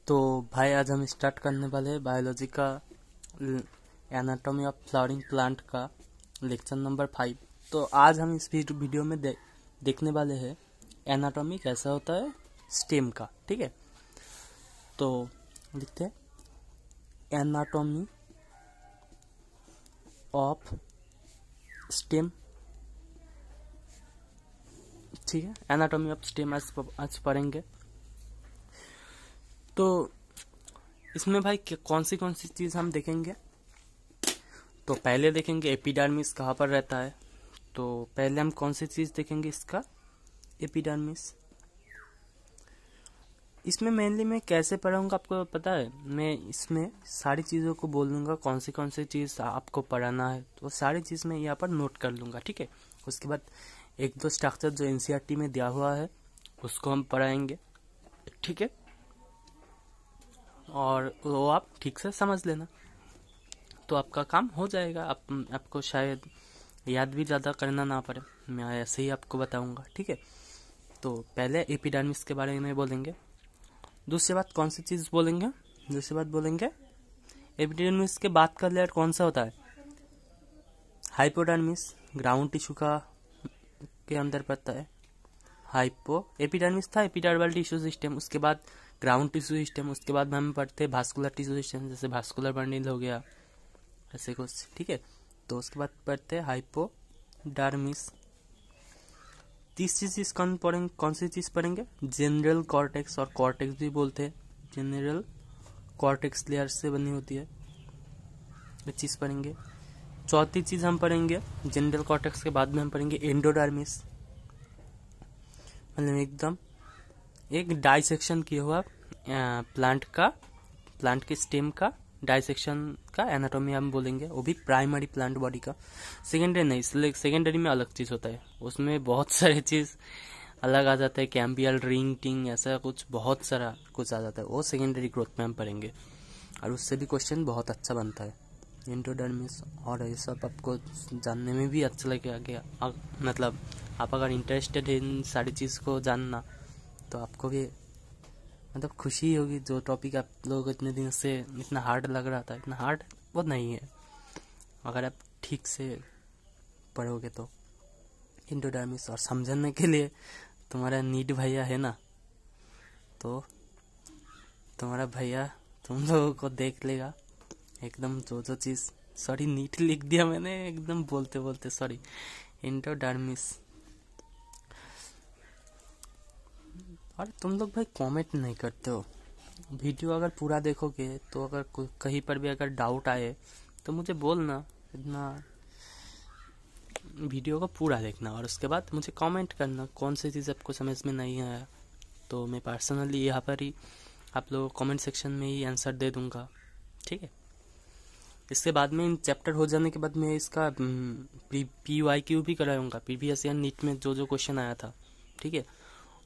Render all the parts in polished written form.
तो भाई आज हम स्टार्ट करने वाले हैं बायोलॉजी का एनाटॉमी ऑफ फ्लावरिंग प्लांट का लेक्चर नंबर 5। तो आज हम इस वीडियो में देखने वाले हैं एनाटॉमी कैसा होता है स्टेम का। ठीक है, तो लिखते हैं एनाटॉमी ऑफ स्टेम। ठीक है, एनाटॉमी ऑफ स्टेम आज पढ़ेंगे। तो इसमें भाई कौन सी चीज़ हम देखेंगे। तो पहले देखेंगे एपिडर्मिस कहाँ पर रहता है। तो पहले हम कौन सी चीज़ देखेंगे, इसका एपिडर्मिस। इसमें मेनली मैं कैसे पढ़ाऊंगा आपको पता है, मैं इसमें सारी चीज़ों को बोल दूंगा कौन सी चीज़ आपको पढ़ाना है, तो सारी चीज़ मैं यहाँ पर नोट कर लूँगा। ठीक है, उसके बाद एक दो स्ट्रक्चर जो एनसीईआरटी में दिया हुआ है उसको हम पढ़ाएंगे। ठीक है, और वो आप ठीक से समझ लेना तो आपका काम हो जाएगा। आपको शायद याद भी ज़्यादा करना ना पड़े, मैं ऐसे ही आपको बताऊंगा। ठीक है, तो पहले एपिडर्मिस के बारे में बोलेंगे। दूसरी बात कौन सी चीज़ बोलेंगे, दूसरी बात बोलेंगे एपिडर्मिस के बाद का लेयर कौन सा होता है, हाइपोडर्मिस। ग्राउंड टिश्यू का के अंदर पड़ता है। एपिडर्मिस था एपिडर्मल टिश्यू सिस्टम, उसके बाद ग्राउंड टिश्यू सिस्टम, उसके बाद हम पढ़ते हैं भास्कुलर टिश्यू सिस्टम, जैसे भास्कुलर बंडल हो गया ऐसे कुछ। ठीक है, तो उसके बाद पढ़ते हैं हाइपोडर्मिस। तीसरी चीज कौन सी चीज पढ़ेंगे, जनरल कॉर्टेक्स, और कॉर्टेक्स भी बोलते हैं। जनरल कॉर्टेक्स लेयर से बनी होती है, ये चीज पढ़ेंगे। चौथी चीज हम पढ़ेंगे जनरल कॉर्टेक्स के बाद में हम पढ़ेंगे एंडोडर्मिस, मतलब एकदम एक डाइसेक्शन किया हुआ प्लांट के स्टेम का डाइसेक्शन का एनाटॉमी हम बोलेंगे, वो भी प्राइमरी प्लांट बॉडी का। सेकेंडरी नहीं, इसलिए सेकेंडरी में अलग चीज होता है, उसमें बहुत सारे चीज अलग आ जाता है, कैम्बियल रिंग टिंग ऐसा कुछ बहुत सारा कुछ आ जाता है, वो सेकेंडरी ग्रोथ में हम पढ़ेंगे और उससे भी क्वेश्चन बहुत अच्छा बनता है एंडोडर्मिस। और ये सब आपको जानने में भी अच्छा लगेगा, मतलब आप अगर इंटरेस्टेड है इन सारी चीज़ को जानना तो आपको भी मतलब खुशी होगी। जो टॉपिक आप लोग इतने दिन से इतना हार्ड लग रहा था, इतना हार्ड वो नहीं है अगर आप ठीक से पढ़ोगे तो। एंडोडर्मिस और समझने के लिए तुम्हारा नीट भैया है ना, तो तुम्हारा भैया तुम लोगों को देख लेगा एकदम। जो चीज़, सॉरी नीट लिख दिया मैंने एकदम बोलते बोलते, सॉरी। एंडोडर्मिस। और तुम लोग भाई कमेंट नहीं करते हो। वीडियो अगर पूरा देखोगे तो अगर कहीं पर भी अगर डाउट आए तो मुझे बोलना, इतना वीडियो को पूरा देखना और उसके बाद मुझे कमेंट करना कौन सी चीज़ आपको समझ में नहीं आया, तो मैं पर्सनली यहाँ पर ही आप लोगों को कमेंट सेक्शन में ही आंसर दे दूँगा। ठीक है, इसके बाद में इन चैप्टर हो जाने के बाद मैं इसका PYQ भी कराऊंगा, प्रीवियस ईयर नीट में जो क्वेश्चन आया था। ठीक है,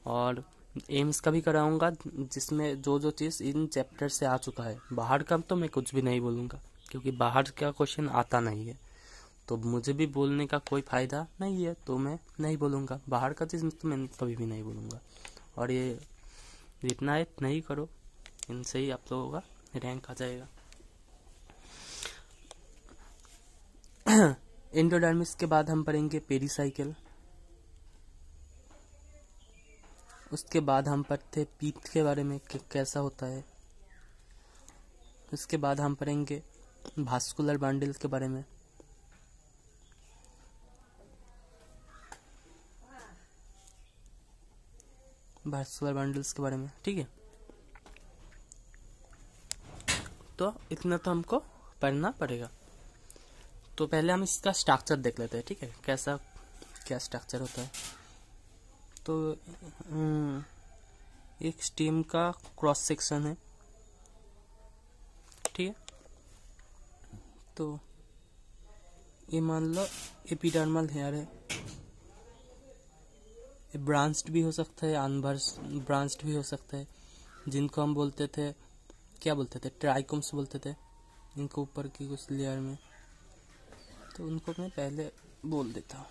और एम्स का भी कराऊंगा, जिसमें जो चीज़ इन चैप्टर से आ चुका है। बाहर का तो मैं कुछ भी नहीं बोलूँगा क्योंकि बाहर का क्वेश्चन आता नहीं है, तो मुझे भी बोलने का कोई फ़ायदा नहीं है, तो मैं नहीं बोलूँगा बाहर का चीज़, तो मैं कभी भी नहीं बोलूँगा। और ये जितना है नहीं करो, इनसे ही आप लोगों का रैंक आ जाएगा। एंडोडर्मिस के बाद हम पढ़ेंगे पेरिसाइकिल, उसके बाद हम पढ़ते पीत के बारे में कैसा होता है, उसके बाद हम पढ़ेंगे भास्कुलर बंडल के बारे में, भास्कुलर बंडल्स के बारे में। ठीक है, तो इतना तो हमको पढ़ना पड़ेगा। तो पहले हम इसका स्ट्रक्चर देख लेते हैं। ठीक है, क्या स्ट्रक्चर होता है। तो एक स्टेम का क्रॉस सेक्शन है। ठीक है, तो ये मान लो एपिडर्मल हेयर है, ये ब्रांच्ड भी हो सकता है, ब्रांच्ड भी हो सकता है, जिनको हम बोलते थे, क्या बोलते थे, ट्राइकोम्स बोलते थे इनको ऊपर की कुछ लेयर में। तो उनको मैं पहले बोल देता हूँ।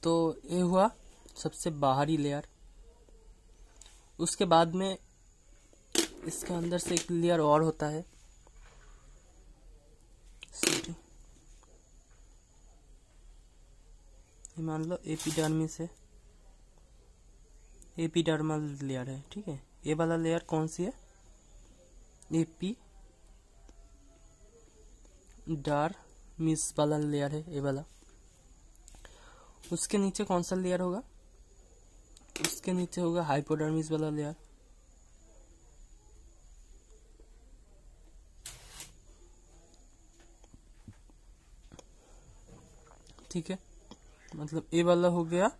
तो ये हुआ सबसे बाहरी लेयर। उसके बाद में इसके अंदर से एक लेयर और होता है, मान लो एपिडर्मिस है, एपिडर्मल लेयर है, ठीक है। ये वाला लेयर कौन सी है? एपिडर्मिस वाला लेयर है, ये वाला। उसके नीचे कौन सा लेयर होगा? उसके नीचे होगा हाइपोडर्मिस वाला लेयर। ठीक है, मतलब ये वाला हो गया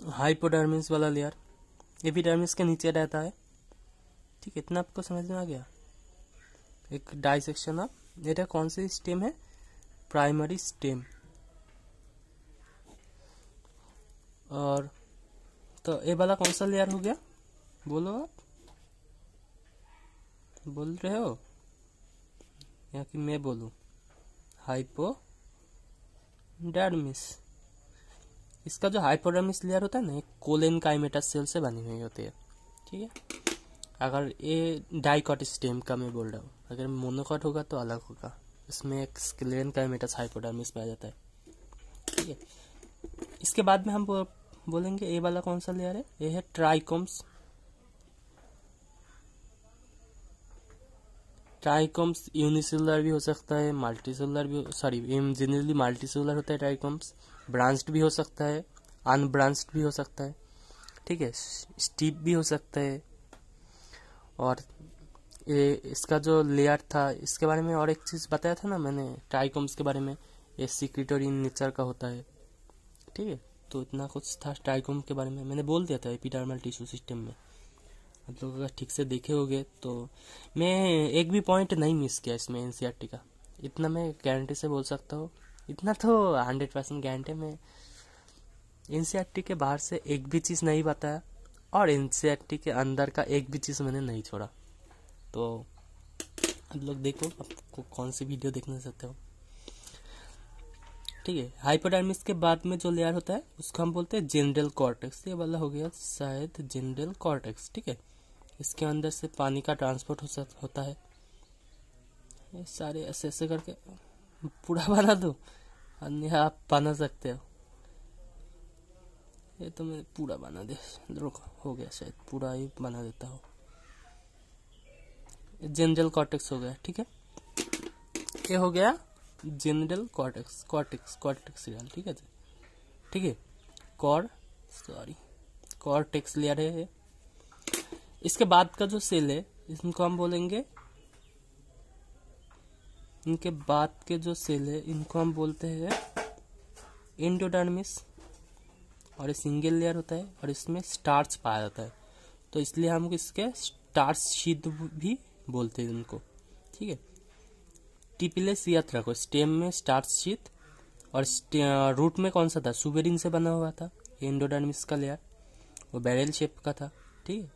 हाइपोडर्मिस वाला लेयर, एपिडर्मिस के नीचे रहता है। ठीक है, इतना आपको समझ में आ गया। एक डाइसेक्शन ऑफ, ये कौन सी स्टेम है? Primary stem. और तो ये वाला कौन सा लेयर हो गया? बोलो, आप बोल रहे हो या कि मैं बोलूं? हाइपोडर्मिस। इसका जो हाइपोडर्मिस लेयर होता है ना, एक कोलेन काइमेटस सेल से बनी हुई होती है। ठीक है, अगर ये डाइकॉट स्टेम का मैं बोल रहा हूँ, अगर मोनोकॉट होगा तो अलग होगा। इसमें एक स्क्लेरन काइमेटस हाइपोडर्मिस पाया जाता है। ठीक है, इसके बाद में हम बोलेंगे ये वाला कौन सा लेयर है? ये है ट्राइकोम्स। ट्राइकोम्स यूनिसेलुलर भी हो सकता है, मल्टीसेलुलर भी, सॉरी जनरली मल्टीसेलुलर होता है ट्राइकोम्स। ब्रांच्ड भी हो सकता है, अनब्रांच्ड भी हो सकता है। ठीक है, स्टीप भी हो सकता है। और ये इसका जो लेयर था, इसके बारे में और एक चीज बताया था ना मैंने ट्राइकोम्स के बारे में, ये सिक्रेटरी नेचर का होता है। ठीक है, तो इतना कुछ था ट्राइकोम के बारे में, मैंने बोल दिया था एपिडर्मल टिश्यू सिस्टम में। आप लोग अगर ठीक से देखे होंगे तो मैं एक भी पॉइंट नहीं मिस किया इसमें एनसीईआरटी का, इतना मैं गारंटी से बोल सकता हूँ। इतना तो 100% गारंटी में एनसीईआरटी के बाहर से एक भी चीज़ नहीं बताया, और एनसीईआरटी के अंदर का एक भी चीज़ मैंने नहीं छोड़ा। तो आप लोग देखो आपको कौन सी वीडियो देखना चाहते हो। ठीक है, हाइपोडर्मिस के बाद में जो लेयर होता है उसको हम बोलते हैं जनरल कॉर्टेक्स। ये वाला हो गया शायद जनरल कॉर्टेक्स। ठीक है, इसके अंदर से पानी का ट्रांसपोर्ट होता है। ये सारे ऐसे ऐसे करके पूरा बना दो, अन्य आप बना सकते हो। ये तो मैं पूरा बना दे, रुको, हो गया, शायद पूरा ही बना देता हूँ। जनरल कॉर्टेक्स हो गया। ठीक है, ये हो गया जनरल कॉर्टेक्स, कॉर्टेक्सियल। ठीक है, ठीक है, कॉर्टेक्स लेयर है। इसके बाद का जो सेल है इनको हम बोलेंगे, इनके बाद के जो सेल है इनको हम बोलते हैं एंडोडर्मिस। और ये सिंगल लेयर होता है और इसमें स्टार्च पाया जाता है, तो इसलिए हम इसके स्टार्च शीट भी बोलते हैं इनको। ठीक है, टिपिलेस याद रखो, स्टेम में स्टार्च शीट और रूट में कौन सा था? सुबेरिन से बना हुआ था। एंडोडर्मिस का लेयर वो बैरल शेप का था। ठीक है,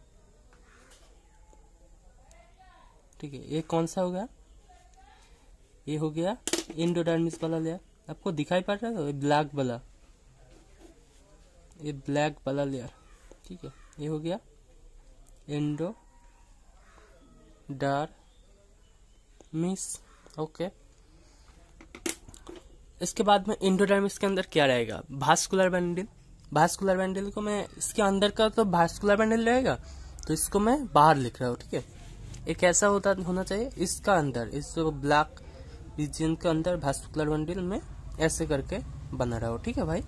ठीक है, ये कौन सा हो गया? ये हो गया एंडोडर्मिस वाला लेयर। आपको दिखाई पड़ रहा है ब्लैक वाला, ये ब्लैक वाला लेयर। ठीक है, ये हो गया एंडोडर्मिस। ओके, इसके बाद में एंडोडर्मिस के अंदर क्या रहेगा? Vascular bundle. भास्कुलर बंडल को मैं, इसके अंदर का तो भास्कुलर बंडल रहेगा, तो इसको मैं बाहर लिख रहा हूँ। ठीक है, ये कैसा होना चाहिए? इसका अंदर, इस ब्लैक रीजन के अंदर भास्कुलर बंडल में ऐसे करके बना रहा हो। ठीक है भाई,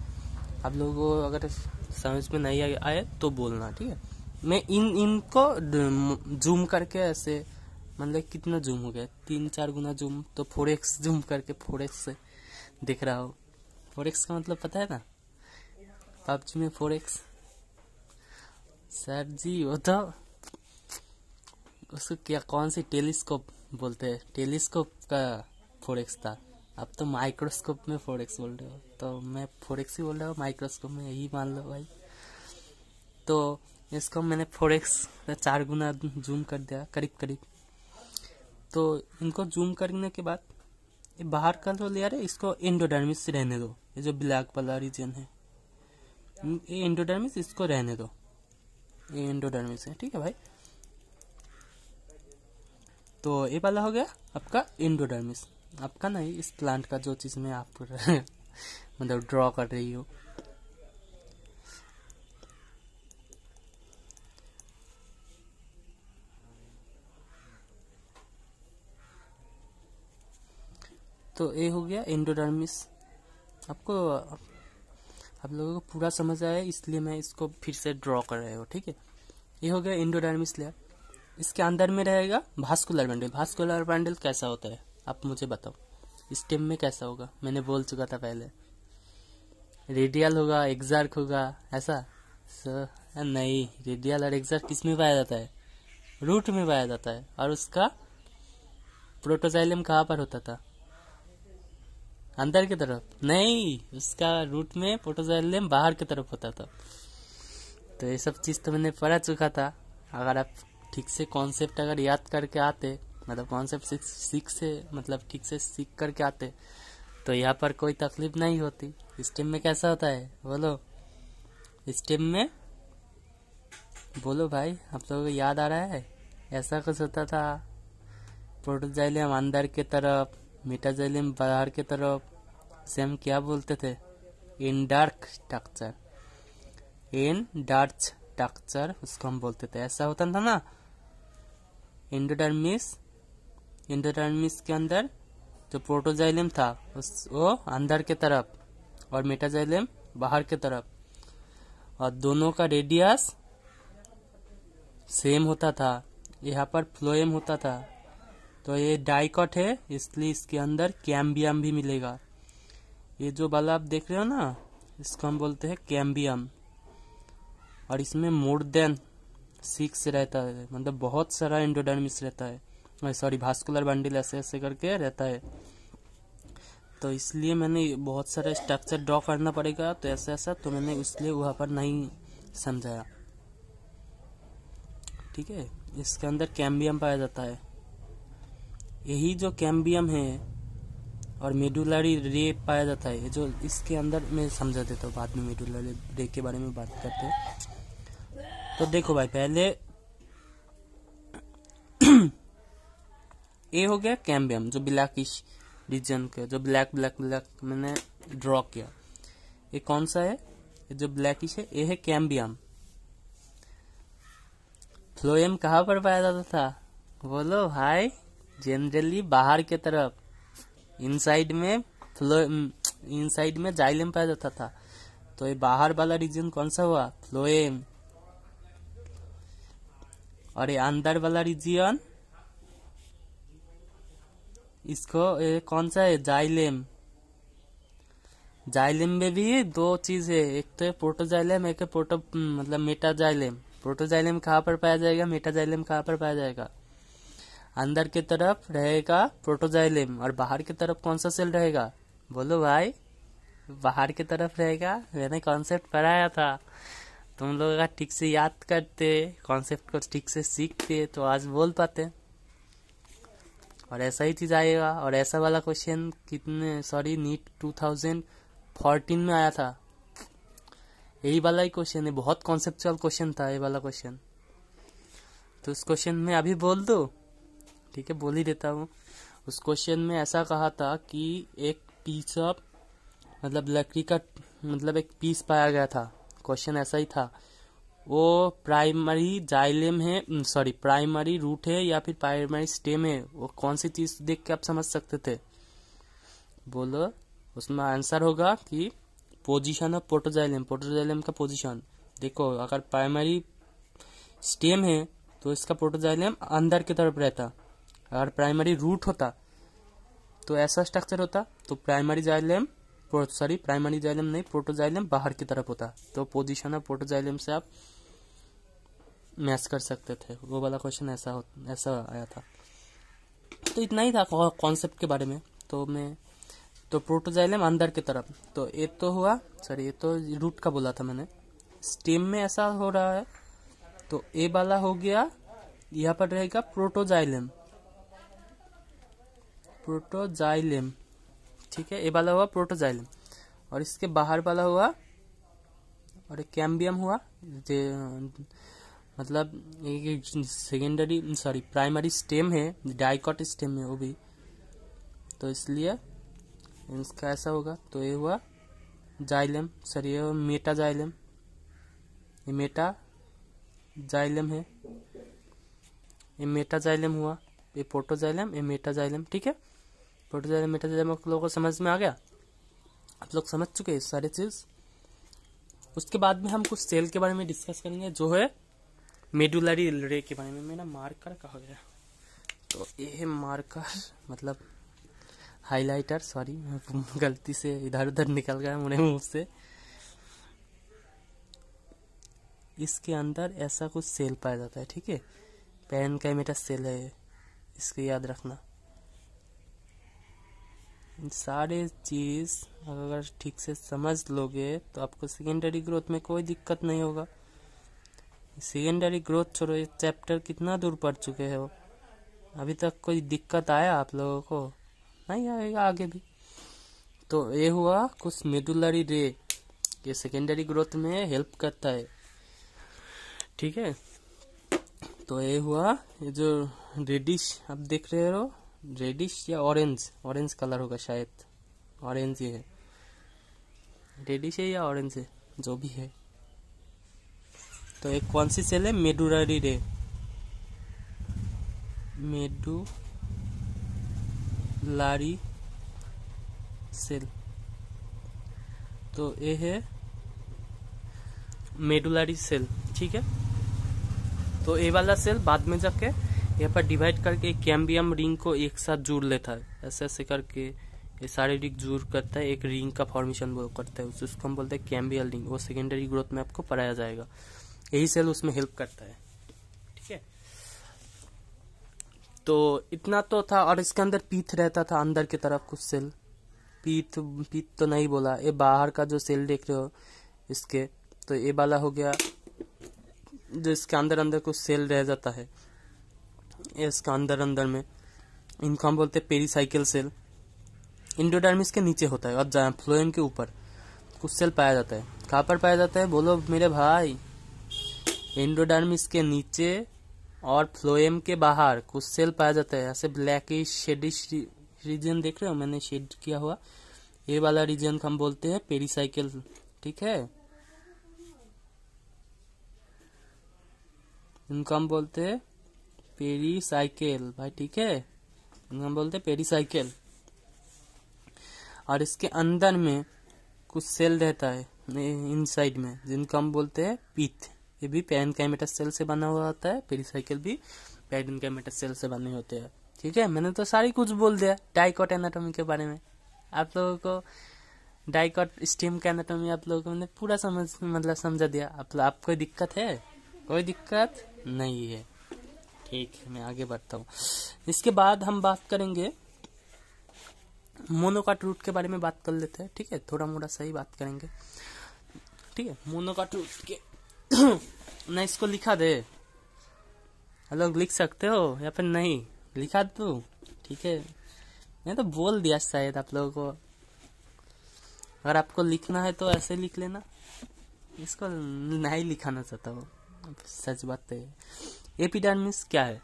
आप लोगों को अगर समझ में नहीं आए तो बोलना। ठीक है, मैं इनको जूम करके ऐसे, मतलब कितना जूम हो गया, 3-4 गुना जूम, तो 4x जूम करके 4x से दिख रहा हो। 4x का मतलब पता है ना, पबजी में 4x। सर जी वो तो उसको क्या, कौन सी टेलीस्कोप बोलते हैं, टेलीस्कोप का 4x था। अब तो माइक्रोस्कोप में 4x बोल रहे हो, तो मैं 4x ही बोल रहा हूँ, माइक्रोस्कोप में यही मान लो भाई। तो इसको मैंने 4x 4 गुना जूम कर दिया करीब करीब। तो इनको जूम करने के बाद ये बाहर का जो लेयर है इसको एंडोडर्मिस से रहने दो, ये जो ब्लैक वाला रीजन है ये एंडोडर्मिस, इसको रहने दो, ये एंडोडर्मिस है, ठीक है भाई। तो ये वाला हो गया आपका एंडोडर्मिस, आपका नहीं, इस प्लांट का जो चीज में आप मतलब ड्रॉ कर रही हो। तो ये हो गया एंडोडर्मिस। आपको, आप लोगों को पूरा समझ आया, इसलिए मैं इसको फिर से ड्रॉ कर रहे हो, ठीक है। ये हो गया एंडोडर्मिस लेयर। इसके अंदर में रहेगा भास्कुलर बंडल। भास्कुलर बंडल कैसा होता है आप मुझे बताओ, स्टेम में कैसा होगा? मैंने बोल चुका था पहले, रेडियल होगा, एक्सार्क होगा, ऐसा नहीं। रेडियल और एक्सार्क किस में पाया जाता है? रूट में पाया जाता है। और उसका प्रोटोजाइलम कहाँ पर होता था? अंदर की तरफ नहीं, उसका रूट में प्रोटोजाइलम बाहर की तरफ होता था। तो ये सब चीज तो मैंने पढ़ा चुका था। अगर आप ठीक से कॉन्सेप्ट अगर याद करके आते, मतलब कॉन्सेप्ट मतलब ठीक से सीख करके आते, तो यहाँ पर कोई तकलीफ नहीं होती। स्टेम में कैसा होता है बोलो? स्टेम में बोलो भाई, आप लोगों को याद आ रहा है? ऐसा कुछ होता था, प्रोटोजाइलम अंदर की तरफ, मेटाजाइलम बाहर की तरफ, से हम क्या बोलते थे? एंडार्क स्ट्रक्चर, एंडार्च स्ट्रक्चर उसको हम बोलते थे। ऐसा होता था ना। एंडोडर्मिस के अंदर जो प्रोटोजाइलम था वो अंदर के तरफ और मेटाजाइलम बाहर के तरफ, और दोनों का रेडियस सेम होता था। यहाँ पर फ्लोएम होता था। तो ये डाइकॉट है, इसलिए इसके अंदर कैम्बियम भी मिलेगा। ये जो वाला आप देख रहे हो ना, इसको हम बोलते हैं कैम्बियम। और इसमें मोर देन 6 रहता है, मतलब बहुत सारा एंडोडर्मिस रहता है, सॉरी भास्कुलर बंडल ऐसे ऐसे करके रहता है। तो इसलिए मैंने बहुत सारा स्ट्रक्चर ड्रॉ करना पड़ेगा, तो ऐसा ऐसा, तो मैंने इसलिए वहाँ पर नहीं समझाया, ठीक है। इसके अंदर कैम्बियम पाया जाता है। यही जो कैम्बियम है और मेडुलरी रे पाया जाता है, जो इसके अंदर मैं समझा देता हूँ, बाद में मेडुलरी रे के बारे में बात करते हैं। तो देखो भाई, पहले ये हो गया कैम्बियम, जो ब्लैकिश रीजन के, जो ब्लैक मैंने ड्रॉ किया। ये कौन सा है? ये जो ब्लैकिश है ये है कैम्बियम। फ्लोएम कहाँ पर पाया जाता था बोलो भाई? जनरली बाहर के तरफ, इनसाइड में जाइलम पाया जाता था। तो ये बाहर वाला रीजन कौन सा हुआ? फ्लोएम। और ये अंदर वाला रीजन, इसको कौन सा है? जाइलेम। जाइलेम में भी दो चीज है, एक तो है प्रोटोजाइलम, एक है मतलब मेटाजाइलम। प्रोटोजाइलम कहाँ पर पाया जाएगा? मेटाजाइलम कहाँ पर पाया जाएगा? अंदर की तरफ रहेगा प्रोटोजाइलम, और बाहर की तरफ कौन सा सेल रहेगा बोलो भाई? बाहर की तरफ रहेगा। मैंने कॉन्सेप्ट पढ़ाया था, तुम लोग अगर ठीक से याद करते, कॉन्सेप्ट को ठीक से सीखते, तो आज बोल पाते। और ऐसा ही चीज आएगा। और ऐसा वाला क्वेश्चन नीट 2014 में आया था। यही वाला ही क्वेश्चन है, बहुत कॉन्सेप्चुअल क्वेश्चन था ये वाला क्वेश्चन। तो उस क्वेश्चन में अभी बोल दो, ठीक है, बोल ही देता हूँ। उस क्वेश्चन में ऐसा कहा था कि एक पीस ऑफ, मतलब लकड़ी का, मतलब एक पीस पाया गया था। क्वेश्चन ऐसा ही था, वो प्राइमरी जाइलम है, प्राइमरी रूट है या फिर प्राइमरी स्टेम है, वो कौन सी चीज देख के आप समझ सकते थे बोलो? उसमें आंसर होगा कि पोजीशन ऑफ प्रोटोजाइलम का पोजीशन। देखो, अगर प्राइमरी स्टेम है तो इसका प्रोटोजाइलम अंदर की तरफ रहता। अगर प्राइमरी रूट होता तो ऐसा स्ट्रक्चर होता, तो प्राइमरी जाइलम नहीं, प्रोटोजाइलम बाहर की तरफ होता। तो पोजीशन ऑफ प्रोटोजाइलम से आप मैच कर सकते थे। वो वाला क्वेश्चन ऐसा आया था। तो इतना ही था कॉन्सेप्ट के बारे में। तो प्रोटोजाइलम अंदर की तरफ, तो ये तो हुआ, ये तो रूट का बोला था मैंने। स्टेम में ऐसा हो रहा है, तो ए वाला हो गया, यहाँ पर रहेगा प्रोटोजाइलम, ठीक है, ए वाला हुआ प्रोटोजाइलम। और इसके बाहर वाला हुआ और एक कैम्बियम हुआ, मतलब एक सेकेंडरी सॉरी प्राइमरी स्टेम है, डाइकॉट स्टेम है वो भी, तो इसलिए इसका ऐसा होगा। तो ये हुआ जाइलम, सॉरी ये मेटाजाइलम, ये मेटाजाइलम है, ये मेटाजाइलम हुआ, ये प्रोटोजाइलम, ये मेटाजाइलम। ठीक है, प्रोटोजाइलम मेटाजाइलम आप लोगों को समझ में आ गया, आप लोग समझ चुके हैं सारे चीज। उसके बाद में हम कुछ सेल के बारे में डिस्कस करेंगे, जो है मेडुलरी रे के बारे में। मेरा मार्कर कहाँ गया? तो ये है मार्कर, मतलब हाइलाइटर, सॉरी गलती से इधर उधर निकल गया मेरे मुंह से। इसके अंदर ऐसा कुछ सेल पाया जाता है, ठीक है, पैरेन्काइमेटा सेल है, इसको याद रखना। सारे चीज अगर ठीक से समझ लोगे तो आपको सेकेंडरी ग्रोथ में कोई दिक्कत नहीं होगा। सेकेंडरी ग्रोथ छोड़ो, ये चैप्टर कितना दूर पढ़ चुके हो, अभी तक कोई दिक्कत आया आप लोगों को? नहीं आएगा आगे भी। तो ये हुआ कुछ मेडुलरी रे, ये सेकेंडरी ग्रोथ में हेल्प करता है, ठीक है। तो ये हुआ, ये जो रेडिश आप देख रहे हो, रेडिश या ऑरेंज कलर होगा शायद, ऑरेंज ही है, रेडिश है या ऑरेंज है, जो भी है। तो एक कौन सी सेल है? मेडुलरी रे, मेडुलरी सेल। तो ये है मेडुलरी सेल, ठीक है। तो ये वाला सेल बाद में जाके यहाँ पर डिवाइड करके कैम्बियम रिंग को एक साथ जोड़ लेता है, ऐसे ऐसे करके ये सारे रिंग जोड़ करता है, एक रिंग का फॉर्मेशन वो करता है, उसको हम बोलते हैं कैम्बियल रिंग। वो सेकेंडरी ग्रोथ में आपको पढ़ाया जाएगा, यही सेल उसमें हेल्प करता है, ठीक है। तो इतना तो था, और इसके अंदर पीथ रहता था अंदर की तरफ कुछ सेल, पीथ तो नहीं बोला, ये बाहर का जो सेल देख रहे हो इसके, तो ये वाला हो गया जो इसके अंदर कुछ सेल रह जाता है, इसका अंदर में, इनको हम बोलते हैं पेरीसाइकिल सेल। एंडोडर्मिस के नीचे होता है और फ्लोएम के ऊपर कुछ सेल पाया जाता है। कहाँ पर पाया जाता है बोलो मेरे भाई? एंडोडर्मिस के नीचे और फ्लोएम के बाहर कुछ सेल पाया जाता है, ऐसे ब्लैकिश शेडिश रीजन देख रहे हो, मैंने शेड किया हुआ, ये वाला रीजन हम बोलते हैं पेरीसाइकिल, ठीक है। इनको हम बोलते हैं पेरीसाइकिल भाई, ठीक है, इनको हम बोलते हैं पेरीसाइकिल। और इसके अंदर में कुछ सेल रहता है इनसाइड में, जिनको हम बोलते हैं पीथ। ये भी पैरेन्काइमेटा सेल से बना हुआ होता है, पेरीसाइकिल भी पैरेन्काइमेटा सेल से बने होते हैं, ठीक है। मैंने तो सारी कुछ बोल दिया डाइकॉट एनाटॉमी के बारे में। आप लोगों को डाइकॉट स्टेम का एनाटॉमी आप लोगों को मैंने पूरा समझा दिया। आप कोई दिक्कत है? कोई दिक्कत नहीं है, ठीक है। मैं आगे बढ़ता हूँ। इसके बाद हम बात करेंगे मोनोकॉट रूट के बारे में बात कर लेते हैं, ठीक है, थोड़ा मोड़ा सही बात करेंगे, ठीक है। मोनोकॉट रूट के ना इसको लिखा दे, लोग लिख सकते हो या फिर नहीं, लिखा दो, ठीक है। मैं तो बोल दिया शायद आप लोगों को, अगर आपको लिखना है तो ऐसे लिख लेना, इसको नहीं लिखाना चाहता हूँ, सच बात है। एपिडर्मिस क्या है?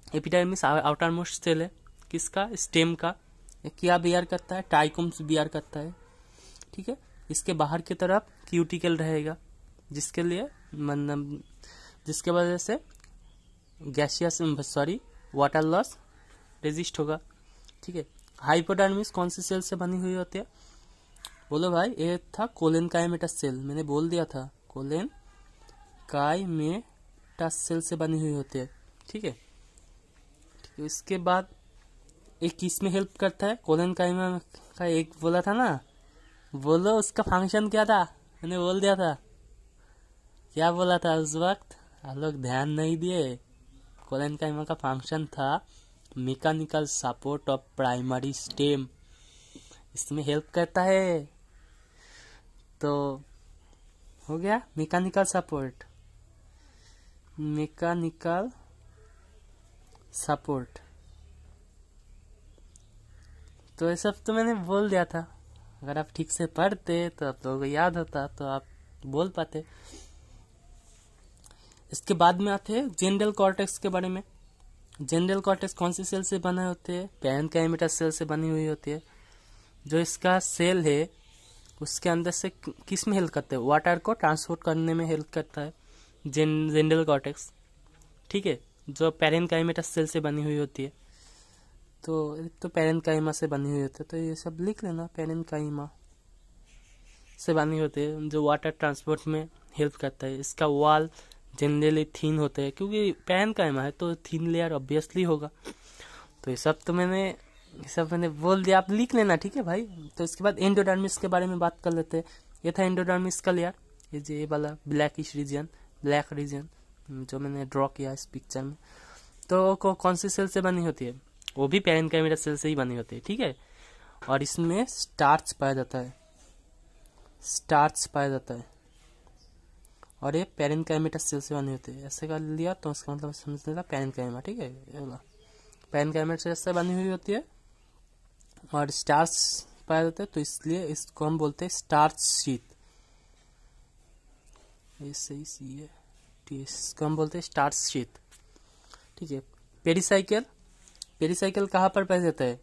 एपिडर्मिस आउटर मोस्ट सेल है, किसका? स्टेम का। क्या बियर करता है? ट्राइकोम्स बियर करता है, ठीक है। इसके बाहर की तरफ क्यूटिकल रहेगा, जिसके लिए मतलब जिसके वजह से गैसियस वाटर लॉस रेजिस्ट होगा, ठीक है। हाइपोडर्मिस कौन सी सेल से बनी हुई होती है बोलो भाई? ये था कोलेनकाइमेटा सेल, मैंने बोल दिया था, कोलेनकाइमेटा सेल से बनी हुई होती है, ठीक है। इसके बाद एक किस में हेल्प करता है? कोलेनकाइमा का एक बोला था ना, बोलो उसका फंक्शन क्या था? मैंने बोल दिया था, क्या बोला था उस वक्त? आप लोग ध्यान नहीं दिए। कोलेनकाइमा का फंक्शन था mechanical support of primary stem, इसमें हेल्प करता है। तो हो गया मैकेनिकल सपोर्ट, मैकेनिकल सपोर्ट। तो ये सब तो मैंने बोल दिया था, अगर आप ठीक से पढ़ते तो आप लोगों को याद होता, तो आप बोल पाते। इसके बाद में आते हैं जनरल कॉर्टेक्स के बारे में। जनरल कॉर्टेक्स कौन सी सेल से बने होते हैं? पैरेन्काइमा सेल से बनी हुई होती है। जो इसका सेल है उसके अंदर से किस में हेल्प करता है? वाटर को ट्रांसपोर्ट करने में हेल्प करता है जनरल कॉर्टेक्स, ठीक है, जो पैरेन्काइमा सेल से बनी हुई होती है। तो पैरेन्काइमा से बनी हुई होती है, तो ये सब लिख लेना, पैरेन्काइमा से बनी होती है, जो वाटर ट्रांसपोर्ट में हेल्प करता है। इसका वॉल जनरली थीन होते हैं, क्योंकि पैरेन्काइमा है तो थीन लेयर ऑब्वियसली होगा। तो ये सब मैंने बोल दिया, आप लिख लेना, ठीक है भाई। तो इसके बाद एंडोडर्मिस के बारे में बात कर लेते हैं। ये था एंडोडर्मिस का लेयर, ये वाला ब्लैकिश रीजन, ब्लैक रीजन जो मैंने ड्रॉ किया इस पिक्चर में। तो कौन सी सेल से बनी होती है? वो भी पैरेन्काइमा सेल से ही बनी होती है, ठीक है। और इसमें स्टार्च पाया जाता है, स्टार्च पाया जाता है, और ये पैरेन्काइमा सेल से बनी होती है। ऐसे कर लिया तो उसका मतलब समझ लेना पैरेन्काइमा, ठीक है। ये वाला पैरेन्काइमा सेल से बनी हुई होती है और स्टार्च पाया जाता है, तो इसलिए इसको हम बोलते हैं स्टार्च शीट। इसको हम बोलते हैं स्टार्च शीट, ठीक है। पेरिसाइकिल, पेरिसाइकिल कहाँ पर पाया जाता है?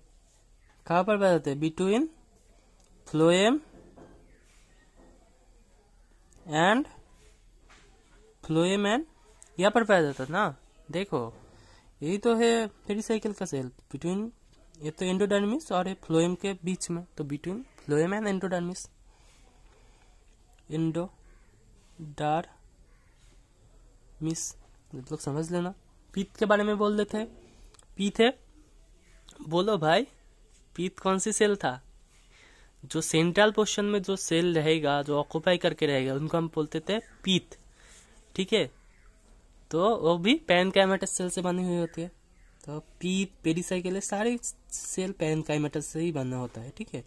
कहाँ पर पाया जाता है? बिटवीन फ्लोएम एंड यहाँ पर पाया जाता है ना। देखो यही तो है पेरिसाइकिल का सेल, बिटवीन, ये तो एंडोडर्मिस और ये फ्लोएम के बीच में, तो between phloem and endodermis, endodermis, लोग समझ लेना। पीत के बारे में बोल देते हैं। पीत है, बोलो भाई, पीत कौन सी सेल था? जो सेंट्रल पोर्शन में जो सेल रहेगा, जो ऑक्यूपाई करके रहेगा, उनको हम बोलते थे पीत, ठीक है। तो वो भी पैरेन्काइमा सेल से बनी हुई होती है। तो पीत, पेरिसाइकिल, सारे सेल पैरेन्काइमा से ही बना होता है, ठीक है,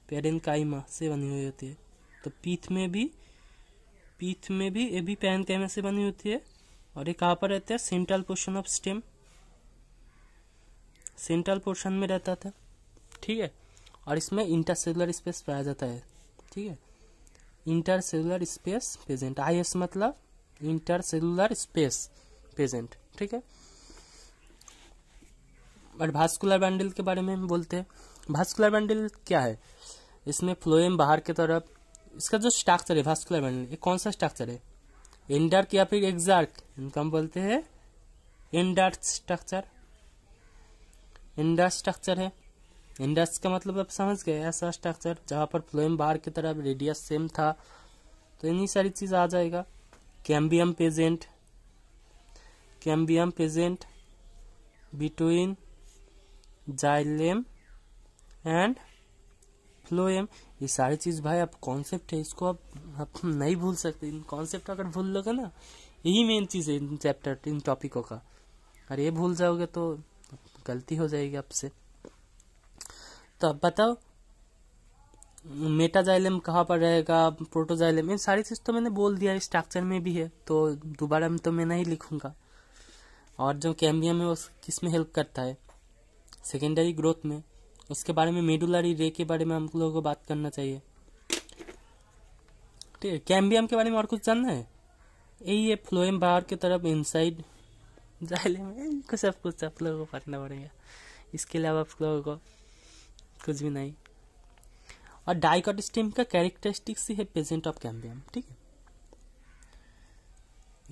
पैरेन्काइमा से बनी हुई होती है। तो पीत में भी ये भी पैरेन्काइमा से बनी होती है। और ये कहाँ पर रहता है? Central portion of stem, central portion में रहता था, ठीक है। और इसमें इंटरसेलुलर स्पेस पाया जाता है, ठीक है, इंटरसेलुलर स्पेस प्रेजेंट, IS मतलब इंटरसेलुलर स्पेस प्रेजेंट, ठीक है। और भास्कुलर बंडल के बारे में हम बोलते हैं। भास्कुलर बंडल क्या है? इसमें फ्लोएम बाहर की तरफ, इसका जो स्ट्रक्चर है भास्कुलर बंडल, ये कौन सा स्ट्रक्चर है? एंडार्क या फिर एक्सार्क, इनको हम बोलते हैं एंडार्क स्ट्रक्चर, एंडार्क स्ट्रक्चर है। एंडार्क का मतलब आप समझ गए, ऐसा स्ट्रक्चर जहाँ पर फ्लोएम बाहर की तरफ, रेडियस सेम था, तो इन्हीं सारी चीज आ जाएगा। Cambium present, cambium present between xylem and phloem, ये सारी चीज भाई आप कॉन्सेप्ट है, इसको आप नहीं भूल सकते। इन कॉन्सेप्ट अगर भूल लोगे ना, यही मेन चीज है इन चैप्टर, इन टॉपिकों का। अरे ये भूल जाओगे तो गलती हो जाएगी आपसे। तो अब बताओ मेटाजाइलम कहाँ पर रहेगा, प्रोटोजाइलम, इन सारी चीज तो मैंने बोल दिया, स्ट्रक्चर में भी है, तो दोबारा में तो मैं नहीं लिखूंगा। और जो कैम्बियम है वो किस में हेल्प करता है? सेकेंडरी ग्रोथ में। उसके बारे में मेडुलरी रे के बारे में हम लोगों को बात करना चाहिए, ठीक है। कैम्बियम के बारे में और कुछ जानना है? यही है, फ्लोएम बाहर की तरफ, इनसाइड जाइलम, इनको सब कुछ आप लोगों को पढ़ना पड़ेगा, इसके अलावा आप लोगों को कुछ भी नहीं। और डाइकॉट स्टेम का कैरेक्टरिस्टिक्स ही है प्रेजेंट ऑफ कैम्बियम, ठीक है।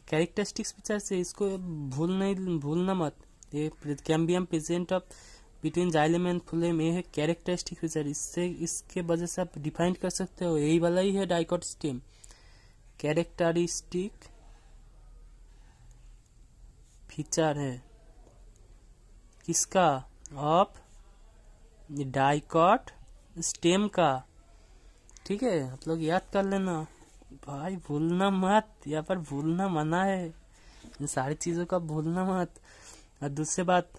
कैरेक्टरिस्टिक्स फीचर से इसको भूलना मत। ये cambium present of between xylem and phloem, ये है कैरेक्टरिस्टिक फीचर, इससे इसके वजह से आप डिफाइन कर सकते हो, यही वाला ही है डाइकॉट स्टेम। कैरेक्टरिस्टिक फीचर है किसका? ऑफ डाइकॉट स्टेम का, ठीक है। आप लोग याद कर लेना भाई, भूलना मत, यहाँ पर भूलना मना है, इन सारी चीजों का भूलना मत। और दूसरी बात,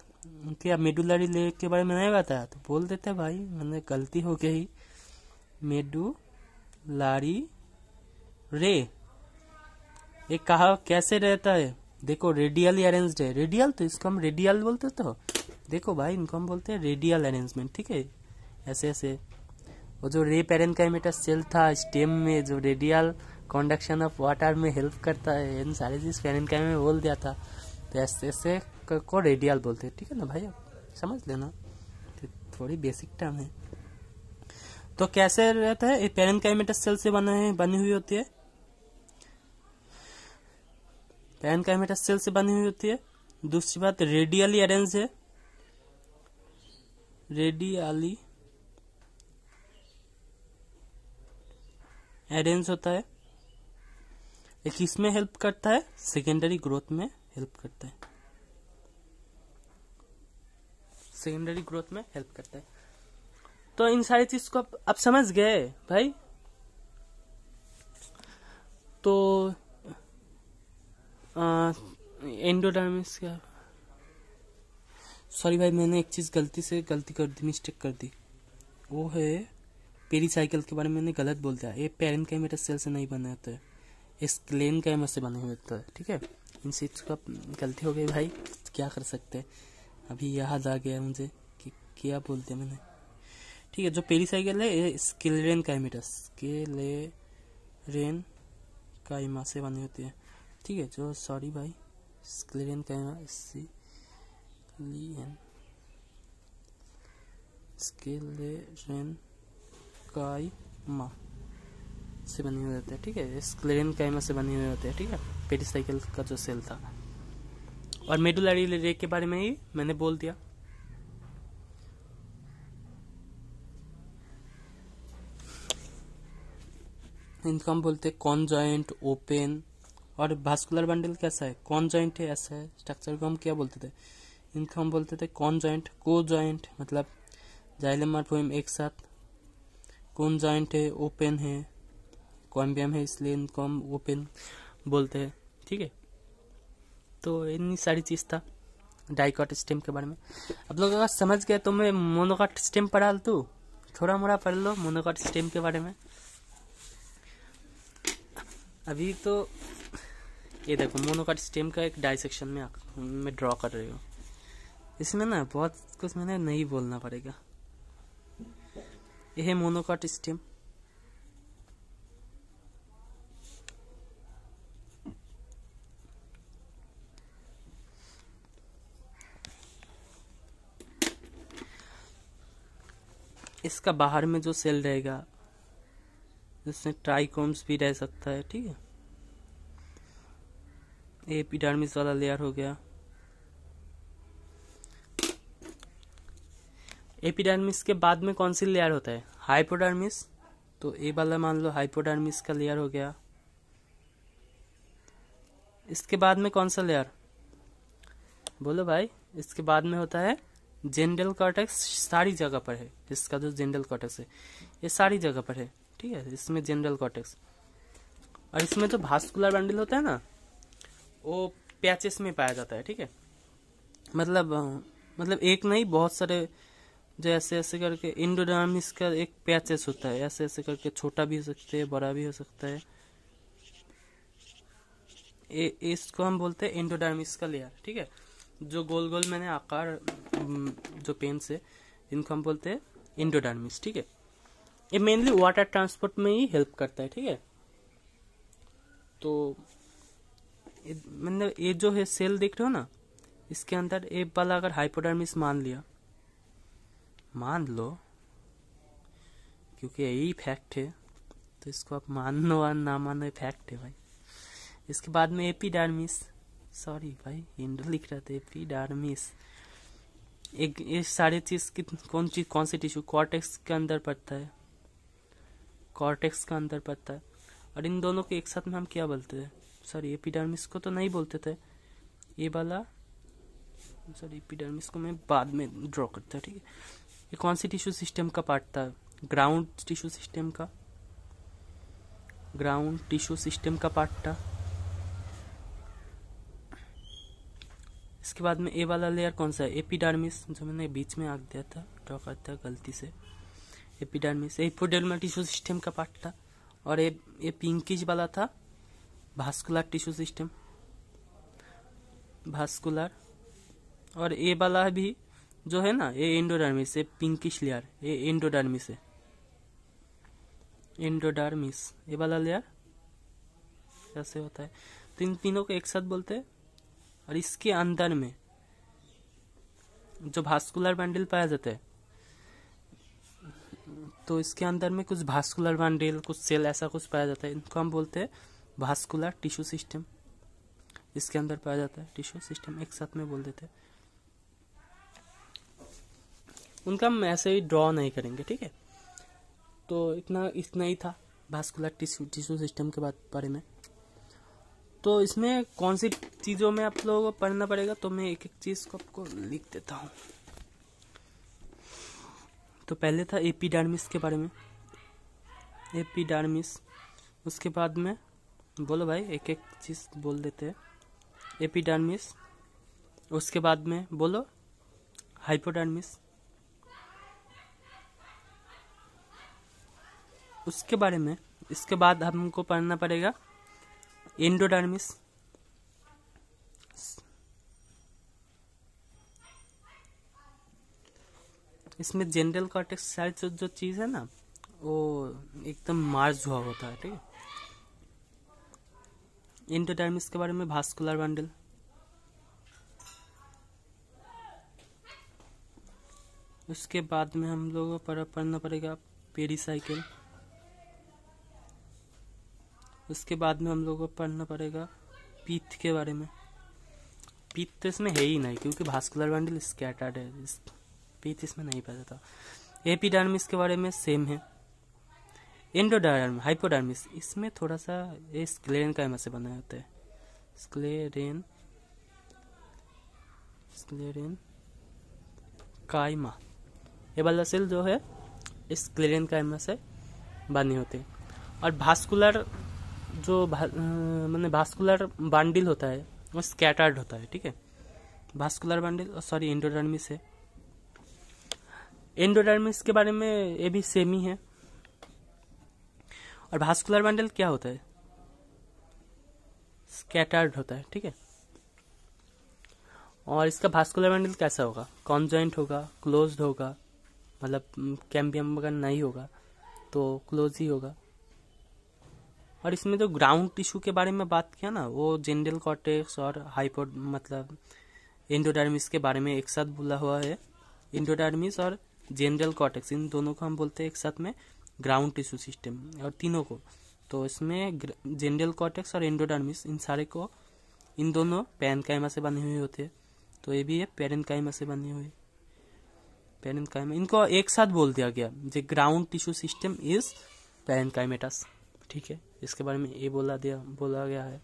क्या मेडुलरी ले के बारे में नहीं बताया तो बोल देते भाई, मैंने गलती हो गई। मेडुलरी रे ये कहा कैसे रहता है? देखो रेडियली अरेंज्ड है, रेडियल तो इसको हम रेडियल बोलते, तो देखो भाई इनको हम बोलते हैं रेडियल अरेंजमेंट, ठीक है, ऐसे ऐसे। वो जो रे पेरेन्काइमेटा सेल था स्टेम में, जो रेडियल कंडक्शन ऑफ वाटर में हेल्प करता है, इन सारी चीज पेरेन्काइमा में बोल दिया था। तो ऐसे को रेडियल बोलते हैं, ठीक है ना भाई, आप समझ लेना, तो थोड़ी बेसिक टर्म है। तो कैसे रहता है, पेरेन्काइमेटा सेल से बनी हुई होती है, पेरेन्काइमेटा सेल से बनी हुई होती है। दूसरी बात, रेडियली अरेंज है, रेडियली अरेंज होता है। एक किसमें हेल्प करता है, सेकेंडरी ग्रोथ में हेल्प करता है, सेकेंडरी ग्रोथ में हेल्प करता है। तो इन सारी चीज को आप समझ गए भाई। तो एंडोडर्मिस का, सॉरी भाई, मैंने एक चीज गलती कर दी, मिस्टेक कर दी, वो है पेरीसाइकिल के बारे में मैंने गलत बोल दिया। ये पेरेन्काइमेटा सेल से नहीं बने होते, स्क्लेरेन्काइमा से बने हुए होते हैं, ठीक है। इन चीज का गलती हो गई भाई, क्या कर सकते हैं, अभी याद आ गया मुझे कि क्या बोल दिया मैंने, ठीक है। जो पेरीसाइकिल है ये स्क्लेरेन्काइमेटा से बनी होती है, ठीक है। जो सॉरी भाई, स्क्लेरेन्काइमा स्क्लेरेन्काइमा से बनी हुई होती है, ठीक है। स्क्लेरेन्काइमा से बनी हुई होती है, ठीक है, पेरीसाइकिल का जो सेल था। और मेडुलरी रे के बारे में ही मैंने बोल दिया। इनको हम बोलते हैं कॉन्जॉइंट, ओपन। और भास्कुलर बंडल कैसा है, कॉन्जॉइंट है, ऐसा है। स्ट्रक्चर को हम क्या बोलते थे, इनको हम बोलते थे कॉन्जॉइंट, कोजॉइंट, मतलब जाइलम और फ्लोएम एक साथ। कॉन्जॉइंट है, ओपन है, कॉम्बियम है, इसलिए इनको हम ओपन बोलते हैं, ठीक है। तो इतनी सारी चीज था डाइकॉट स्टेम के बारे में। आप लोग अगर समझ गए तो मैं मोनोकॉट स्टेम पढ़ा दूं, थोड़ा मोड़ा पढ़ लो मोनोकॉट स्टेम के बारे में। अभी तो ये देखो, मोनोकॉट स्टेम का एक डाइसेक्शन में मैं ड्रॉ कर रही हूँ। इसमें ना बहुत कुछ मैंने नहीं बोलना पड़ेगा। यह है मोनोकॉट स्टेम, इसका बाहर में जो सेल रहेगा जिसमें ट्राइकोम्स भी रह सकता है, ठीक है। एपिडर्मिस वाला लेयर हो गया। एपिडर्मिस के बाद में कौन सी लेयर होता है, हाइपोडर्मिस। तो ए वाला मान लो हाइपोडर्मिस का लेयर हो गया। इसके बाद में कौन सा लेयर, बोलो भाई। इसके बाद में होता है जेनरल कॉर्टेक्स, सारी जगह पर है। इसका जो जेनरल कॉर्टेक्स है ये सारी जगह पर है, ठीक है। इसमें जेनरल कॉर्टेक्स, और इसमें जो भास्कुलर बंडल होता है ना वो पैचेस में पाया जाता है, ठीक है। मतलब एक नहीं, बहुत सारे, जो ऐसे ऐसे करके एंडोडर्मिस का एक पैचेस होता है, ऐसे ऐसे करके, छोटा भी हो सकता है, बड़ा भी हो सकता है। इसको हम बोलते हैं एंडोडर्मिस का लेयर, ठीक है। जो गोल गोल मैंने आकार जो पेन से, इनको हम बोलते हैं एंडोडर्मिस, ठीक है। ये मेनली वाटर ट्रांसपोर्ट में ही हेल्प करता है, ठीक है। तो मतलब ये जो है सेल देख रहे हो ना, इसके अंदर एक वाला अगर हाइपोडर्मिस मान लो, क्योंकि यही फैक्ट है, तो इसको आप मानो या ना मानो, फैक्ट है भाई। इसके बाद में एपिडर्मिस, सॉरी भाई इंडो लिख रहा था, एपिडर्मिस। एक ये सारी चीज की कौन सी टिश्यू, कॉर्टेक्स के अंदर पड़ता है, कॉर्टेक्स का अंदर पड़ता है। और इन दोनों के एक साथ में हम क्या बोलते हैं, सॉरी एपिडर्मिस को तो नहीं बोलते थे, ये वाला, सॉरी एपिडर्मिस को मैं बाद में ड्रॉ करता है, ठीक है। ये कौन सी टिश्यू सिस्टम का पार्ट था, ग्राउंड टिश्यू सिस्टम का, ग्राउंड टिश्यू सिस्टम का पार्ट था। इसके बाद में ए वाला लेयर कौन सा है, एपिडर्मिस, जो मैंने बीच में आग दिया था, ड्रॉ करता गलती से। एपिडर्मिस एपिडर्मल टिश्यू सिस्टम का पार्ट था। और ये पिंकिश वाला था भास्कुलर टिश्यू सिस्टम, भास्कुलर। और ये वाला भी जो है ना, ये एंडोडर्मिस, ये पिंकिश लेयर, ये एंडोडर्मिस है, एंडोडर्मिस, ये वाला लेयर ऐसे होता है। तो इन तीनों को एक साथ बोलते हैं। और इसके अंदर में जो भास्कुलर बंडल पाया जाता है, तो इसके अंदर में कुछ भास्कुलर बंडल, कुछ सेल ऐसा कुछ पाया जाता है, इनको हम बोलते हैं भास्कुलर टिश्यू सिस्टम। इसके अंदर पाया जाता है टिश्यू सिस्टम, एक साथ में बोल देते हैं। उनका हम ऐसे ही ड्रॉ नहीं करेंगे, ठीक है। तो इतना ही था भास्कुलर टिश्यू सिस्टम के बारे में। तो इसमें कौन सी चीज़ों में आप लोगों को पढ़ना पड़ेगा, तो मैं एक एक चीज़ को आपको लिख देता हूँ। तो पहले था एपिडर्मिस के बारे में, एपिडर्मिस। उसके बाद में बोलो भाई, एक एक चीज़ बोल देते हैं। एपिडर्मिस, उसके बाद में बोलो हाइपोडर्मिस, उसके बारे में। इसके बाद हमको पढ़ना पड़ेगा एंडोडर्मिस, इसमें जनरल कॉर्टेक्स सारी जो चीज है ना, वो एकदम मार्ज हुआ होता है, ठीक है। एंडोडर्मिस के बारे में भास्कुलर बंडल, उसके बाद में हम लोगों को पढ़ना पड़ेगा पेरिसाइकिल, उसके बाद में हम लोगों को पढ़ना पड़ेगा पीथ के बारे में। पीथ तो इसमें है ही नहीं, क्योंकि भास्कुलर बंडल स्कैटर्ड है, पीथ इसमें नहीं पाया जाता। एपिडर्मिस के बारे में सेम है। एंडोडर्म, हाइपोडर्मिस, इसमें थोड़ा सा ये स्क्लेरेन काइमा से बना होता है, स्क्लेरेन काइमा, ये वाला सेल जो है स्क्लेरेन काइमा से बने होते हैं। और भास्कुलर जो मैंने भास्कुलर बंडल होता है वो स्कैटर्ड होता है, ठीक है। भास्कुलर बंडल, सॉरी एंडोडर्मिस है। एंडोडर्मिस के बारे में ये भी सेम ही है। और भास्कुलर बंडल क्या होता है, स्कैटर्ड होता है, ठीक है। और इसका भास्कुलर बंडल कैसा होगा, कॉन्जॉइंट होगा, क्लोज्ड होगा, मतलब कैम्बियम अगर नहीं होगा तो क्लोज ही होगा। और इसमें जो ग्राउंड टिश्यू के बारे में बात किया ना, वो जनरल कॉर्टेक्स और हाइपो मतलब एंडोडर्मिस के बारे में एक साथ बोला हुआ है। एंडोडर्मिस और जनरल कॉर्टेक्स, इन दोनों को हम बोलते हैं एक साथ में ग्राउंड टिश्यू सिस्टम, और तीनों को। तो इसमें जनरल कॉर्टेक्स और एंडोडर्मिस, इन सारे को, इन दोनों पैरेन्काइमा से बने हुए होते हैं। तो ये भी है पैरेन्काइमा से बने हुए, पैरेन्काइमा, इनको एक साथ बोल दिया गया, जो ground tissue system is parenchymatous, ठीक है। इसके बारे में ये बोला गया है।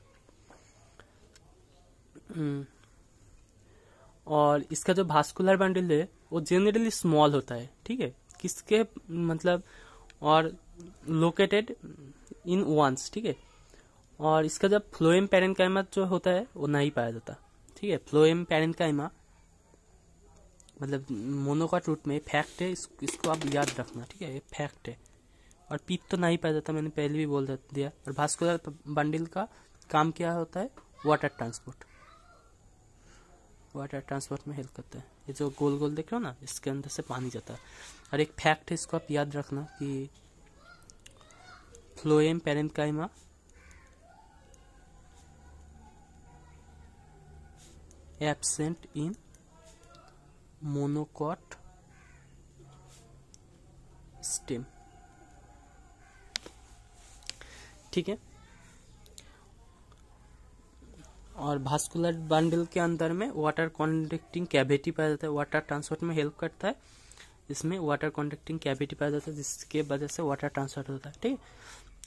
और इसका जो भास्कुलर बंडल है वो जनरली स्मॉल होता है, ठीक है। किसके मतलब, और लोकेटेड इन वंस, ठीक है। और इसका जब फ्लोएम पैरेन्काइमा जो होता है वो नहीं पाया जाता, ठीक है। फ्लोएम पैरेन्काइमा मतलब मोनोकॉट रूट में फैक्ट है, इसको आप याद रखना, ठीक है, ये फैक्ट है। और पीत तो नहीं पाया जाता, मैंने पहले भी बोल दिया। और भास्कुलर बंडल का काम क्या होता है, वाटर ट्रांसपोर्ट, वाटर ट्रांसपोर्ट में हेल्प करता है। ये जो गोल गोल देख रहे हो ना, इसके अंदर से पानी जाता है। और एक फैक्ट है, इसको आप याद रखना कि phloem parenchyma absent in monocot stem, ठीक है। और भास्कुलर बंडल के अंदर में वाटर कंडक्टिंग कैविटी पाया जाता है, वाटर ट्रांसपोर्ट में हेल्प करता है। इसमें वाटर कंडक्टिंग कैविटी पाया जाता है, जिसके वजह से वाटर ट्रांसफर होता है, ठीक है।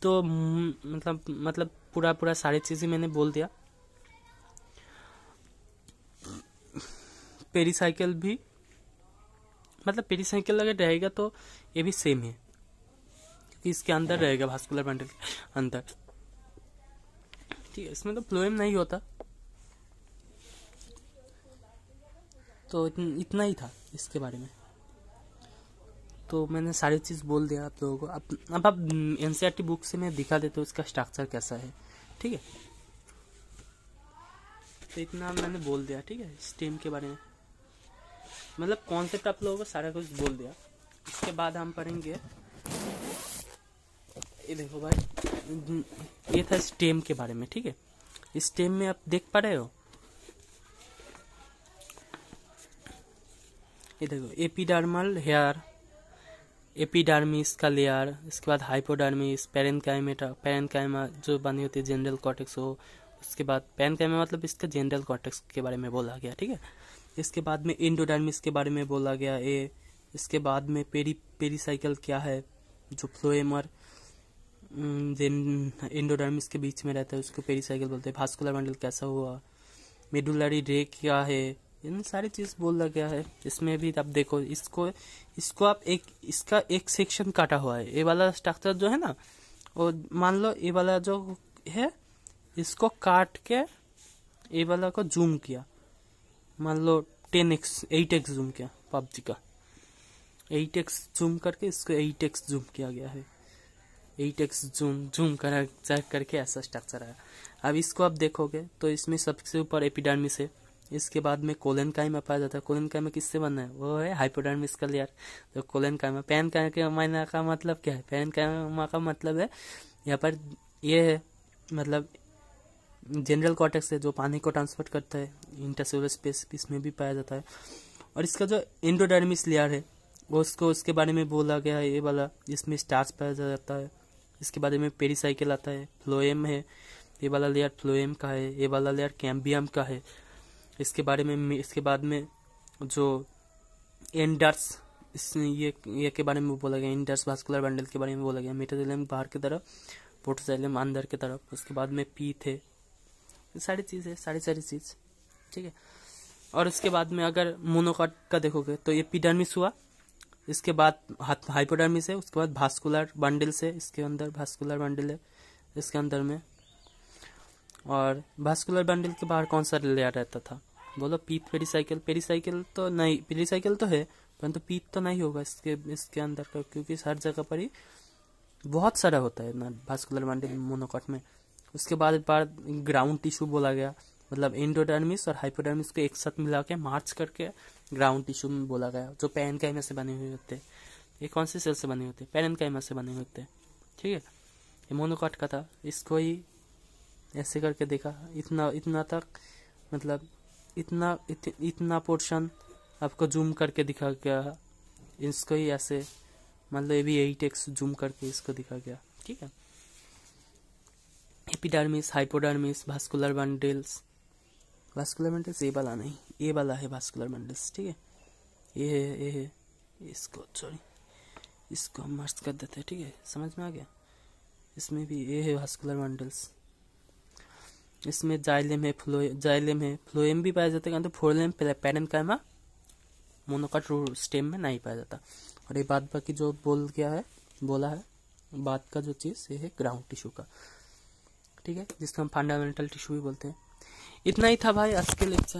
तो मतलब पूरा सारी चीजें मैंने बोल दिया। पेरिसाइकिल भी, मतलब पेरिसाइकिल अगर रहेगा तो ये भी सेम है, क्योंकि इसके अंदर रहेगा भास्कुलर बंडल के अंदर, ठीक है। इसमें तो फ्लोएम नहीं होता। तो इतना ही था इसके बारे में। तो मैंने सारी चीज़ बोल दिया आप लोगों को। अब आप एनसीईआरटी बुक से मैं दिखा देता हूँ इसका स्ट्रक्चर कैसा है, ठीक है। तो इतना मैंने बोल दिया, ठीक है, स्टेम के बारे में, मतलब कॉन्सेप्ट आप लोगों को सारा कुछ बोल दिया। इसके बाद हम पढ़ेंगे ये देखो भाई, ये था स्टेम के बारे में, ठीक है। स्टेम में आप देख पा रहे हो, ये देखो एपिडर्मल हेयर, एपिडर्मिस का लेयर, इसके बाद हाइपोडर्मिस, पेरेन्काइमा जो बनी होती है जनरल कॉर्टेक्स हो, उसके बाद पेरेन्काइमा मतलब इसका जनरल कॉर्टेक्स के बारे में बोला गया, ठीक है। इसके बाद में एंडोडर्मिस के बारे में बोला गया इसके बाद में पेरीसाइकिल क्या है, जो फ्लोएम और एंडोडर्मिस के बीच में रहता है उसको पेरीसाइकिल बोलते हैं। भास्कुलर बंडल कैसा हुआ, मेडुलरी रे क्या है, इन सारी चीज बोला गया है। इसमें भी आप देखो, इसको आप इसका एक सेक्शन काटा हुआ है, ये वाला स्ट्रक्चर जो है ना, और मान लो ये वाला जो है इसको काट के ये वाला को जूम किया, मान लो 10x 8x जूम किया, पबजी का 8x जूम करके इसको 8x जूम किया गया है, 8x जूम करके ऐसा स्ट्रक्चर है। अब इसको आप देखोगे तो इसमें सबसे ऊपर एपिडर्मिस है, इसके बाद में कोलेनकाइमा पाया जाता है। कोलेनकाइमा किससे बना है, वो है हाइपोडर्मिस का लेयर। तो कोलेनकाइमा, पेरेन्काइमा का मतलब क्या है, पेरेन्काइमा का मतलब है यहाँ पर ये है, मतलब जनरल कॉर्टेक्स है जो पानी को ट्रांसपोर्ट करता है, इंटरसेलुलर स्पेस इसमें भी पाया जाता है। और इसका जो एंडोडर्मिस लेयर है उसके बारे में बोला गया है, ये वाला इसमें स्टार्च पाया जाता है। इसके बारे में पेरीसाइकिल आता है, फ्लोएम है, ये वाला लेयर फ्लोएम का है, ये वाला लेयर कैम्बियम का है। इसके बारे में, इसके बाद में जो एंडर्स, ये के बारे में बोला गया, एंडर्स भास्कुलर बंडल के बारे में बोला गया, मेटाजाइलम बाहर की तरफ, प्रोटोजाइलम अंदर की तरफ। उसके बाद में पीथ है, सारी चीज है, सारी चीज, ठीक है। और उसके बाद में अगर मोनोकॉट का देखोगे तो एपिडर्मिस हुआ, इसके बाद हाइपोडर्मिस है, उसके बाद भास्कुलर बंडल्स है, इसके अंदर भास्कुलर बंडल है इसके अंदर में। और भास्कुलर बंडल के बाहर कौन सा लेयर रहता था, बोलो पीथ पेरीसाइकिल तो नहीं, पेरीसाइकिल तो है परंतु पीथ तो नहीं होगा इसके अंदर का, क्योंकि हर जगह पर ही बहुत सारा होता है ना भास्कुलर बंडल मोनोकॉट में। उसके बाद ग्राउंड टिश्यू बोला गया, मतलब एंडोडर्मिस और हाइपोडर्मिस को एक साथ मिला के मार्च करके ग्राउंड टिश्यू में बोला गया, जो पेरेन्काइमा से बने हुए होते हैं। ये कौन से सेल से बने होते हैं, पेरेन्काइमा से बने हुए होते हैं, ठीक है। ये मोनोकॉट का था, इसको ही ऐसे करके देखा, इतना तक, मतलब इतना पोर्शन आपको जूम करके दिखा गया, इसको ही ऐसे, मतलब ये भी 8x जूम करके इसको दिखा गया, ठीक है। एपिडर्मिस, हाइपोडर्मिस, भास्कुलर बंडल्स ये वाला नहीं, ये वाला है भास्कुलर बंडल्स, ठीक है। ये है इसको हम मर्ज कर देते हैं, ठीक है, समझ में आ गया। इसमें भी ये है भास्कुलर बंडल्स, इसमें जाइलेम है, फ्लोएम भी पाया जाता है, किंतु फोरलेम पेरेन्काइमा मोनोकॉट स्टेम में नहीं पाया जाता। और ये बाद बाकी जो बोला है बाद का जो चीज, ये है ग्राउंड टिश्यू का, ठीक है, जिसको हम फंडामेंटल टिश्यू भी बोलते हैं। इतना ही था भाई आज के लेक्चर में।